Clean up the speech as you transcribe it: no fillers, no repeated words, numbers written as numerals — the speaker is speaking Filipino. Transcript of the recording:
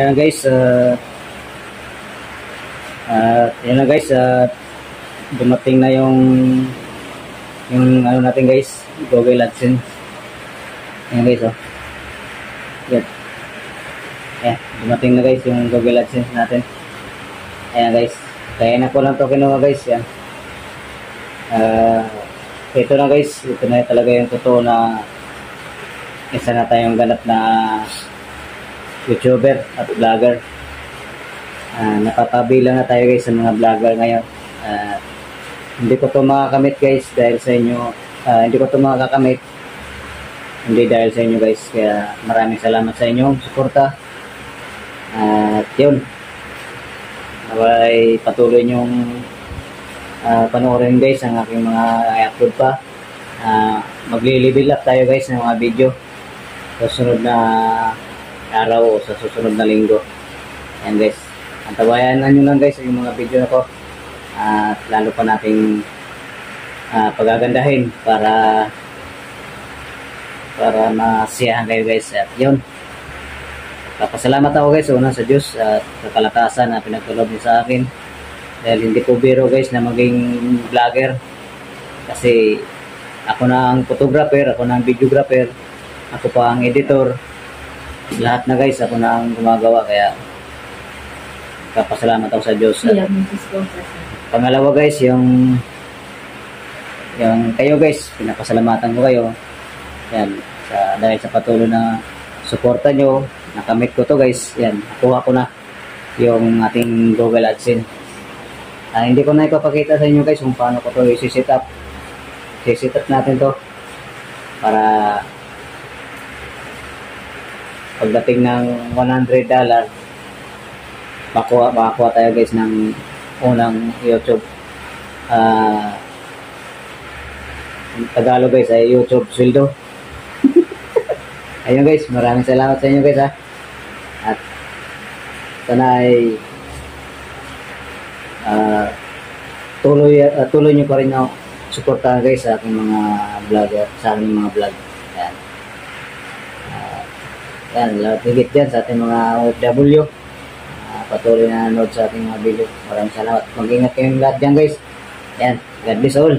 Ayan guys, ayan na guys, dumating na yung ano natin guys, Google AdSense. Ayan guys, oh. Yan. Ayan, dumating na guys yung Google AdSense natin. Ayan guys, kaya na ko lang to kinuha guys. Yan. Ito na guys, ito na talaga yung totoo na isa na tayong ganap na YouTuber at vlogger. Nakatabilang na tayo guys sa mga vlogger ngayon. Hindi ko to makakamit guys dahil sa inyo. Hindi ko to makakamit hindi dahil sa inyo guys. Kaya maraming salamat sa inyong suporta. At yun, naway patuloy nyong panoorin guys ang aking mga i-upload pa. Magli-level up tayo guys ng mga video sa susunod na araw o sa susunod na linggo. Ayan guys, antabayanan nyo lang guys yung mga video na ko. At lalo pa nating pagagandahin para masiyahan kayo guys. At yun, papasalamat ako guys una sa Diyos at sa kalakasan na pinagtulob niyo sa akin. Dahil hindi ko biro guys na maging vlogger. Kasi ako na ang photographer, ako na ang videographer, ako pa ang editor. Lahat na guys, ako na ang gumagawa. Kaya papasalamat ako sa Diyos. Pangalawa guys, yung kayo guys, pinapasalamatan ko kayo. Yan, dahil sa patuloy na suporta nyo, nakamit ko to guys. Yan, nakuha ko na yung ating Google AdSense. Hindi ko na ipapakita sa inyo guys kung paano ko to i-set up. I-set up natin to para pagdating ng $100 makakuha tayo guys ng unang YouTube Tagalog guys ay YouTube sweldo. Ayun guys, maraming salamat sa inyo guys at sana ay tuloy nyo pa rin ako suportahan guys sa aking mga vlogger, sa aking mga vlog. Yan. Yan, lahat higit dyan sa ating mga OFW. Patuloy na nanood sa ating mga video. Maraming salamat. Mag-ingat kayong lahat dyan guys. Yan, God bless all.